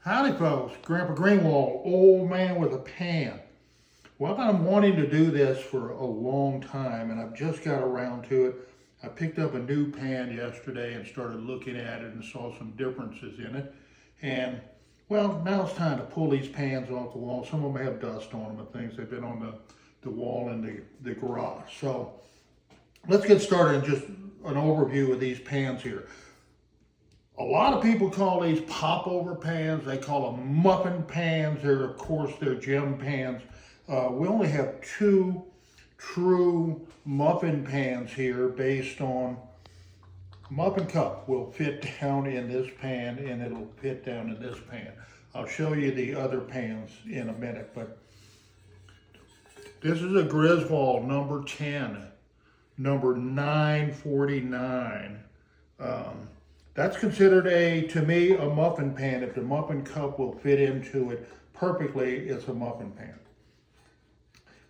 Howdy folks, Grandpa Griswold, old man with a pan. Well, I've been wanting to do this for a long time and I've just got around to it. I picked up a new pan yesterday and started looking at it and saw some differences in it. And well, now it's time to pull these pans off the wall. Some of them have dust on them and things. They've been on the wall in the garage. So let's get started in just an overview of these pans here. A lot of people call these popover pans. They call them muffin pans. Of course, they're gem pans. We only have two true muffin pans here based on muffin cup will fit down in this pan and it'll fit down in this pan. I'll show you the other pans in a minute, but this is a Griswold number 10, number 949. That's considered to me, a muffin pan. If the muffin cup will fit into it perfectly, it's a muffin pan.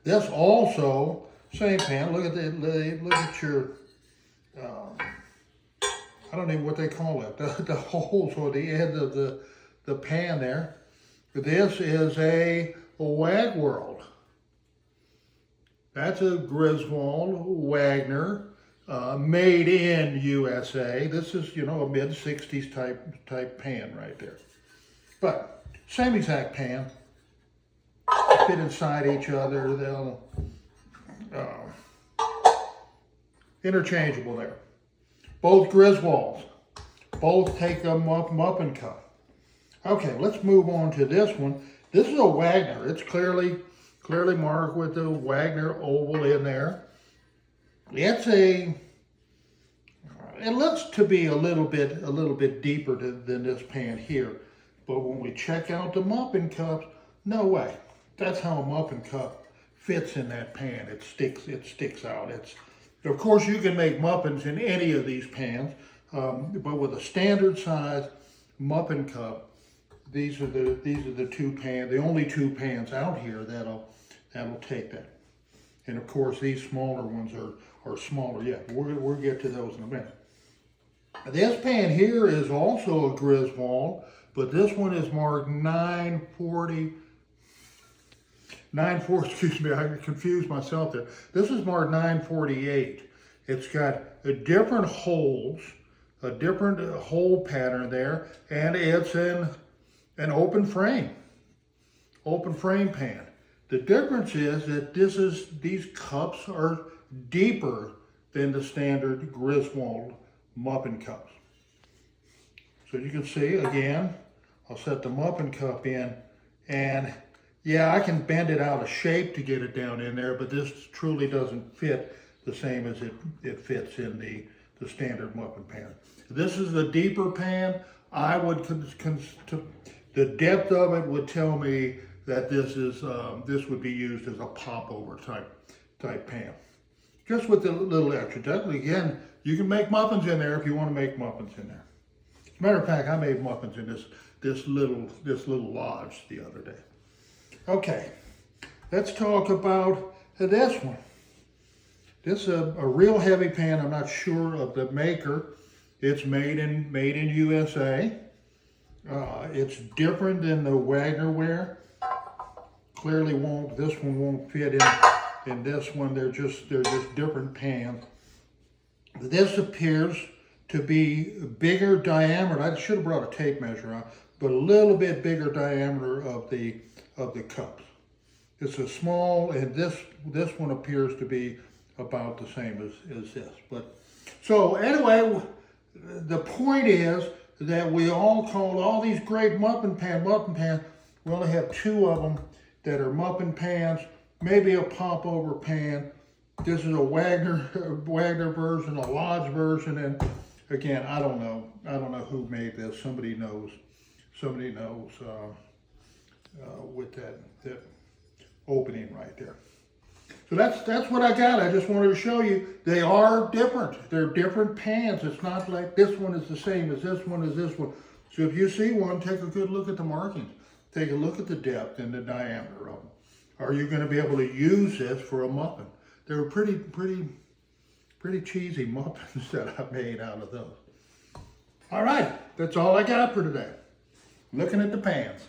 This also, same pan, look at your, I don't know what they call it, the holes or the end of the pan there. This is a Wagworld. That's a Griswold Wagner. Made in USA. This is, a mid-60s type pan right there. But same exact pan. Fit inside each other. They'll interchangeable there. Both Griswolds. Both take a muffin cup. Okay, let's move on to this one. This is a Wagner. It's clearly marked with the Wagner oval in there. It looks to be a little bit deeper than this pan here, but when we check out the muffin cups, no way. That's how a muffin cup fits in that pan. It sticks out. Of course, you can make muffins in any of these pans, but with a standard size muffin cup, these are the two pans, the only two pans out here that'll take that. And of course, these smaller ones are smaller. Yeah, we'll get to those in a minute. This pan here is also a Griswold, but this one is marked 940, excuse me, I confused myself there. This is marked 948. It's got different holes, a different hole pattern there, and it's an open frame pan. The difference is that these cups are deeper than the standard Griswold muffin cups. So you can see, again, I'll set the muffin cup in, and yeah, I can bend it out of shape to get it down in there, but this truly doesn't fit the same as it fits in the standard muffin pan. This is the deeper pan. I would, the depth of it would tell me that this would be used as a popover type pan. Just with a little extra. Again, you can make muffins in there if you want to make muffins in there. As a matter of fact, I made muffins in this little lodge the other day. Okay, let's talk about this one. This is a real heavy pan. I'm not sure of the maker. It's made in USA. It's different than the Wagner ware. Clearly this one won't fit in this one. They're just different pans. This appears to be bigger diameter. I should have brought a tape measure out, but a little bit bigger diameter of the cups. It's a small, and this one appears to be about the same as this. But so anyway, the point is that we all call all these great muffin pans. We only have two of them that are muffin pans, maybe a popover pan. This is a Wagner version, a Lodge version, and again, I don't know who made this. Somebody knows with that opening right there. So that's what I got. I just wanted to show you they are different. They're different pans. It's not like this one is the same as this one. So if you see one, take a good look at the markings. Take a look at the depth and the diameter of them. Are you going to be able to use this for a muffin? They're pretty cheesy muffins that I made out of those. All right, that's all I got for today. looking at the pans.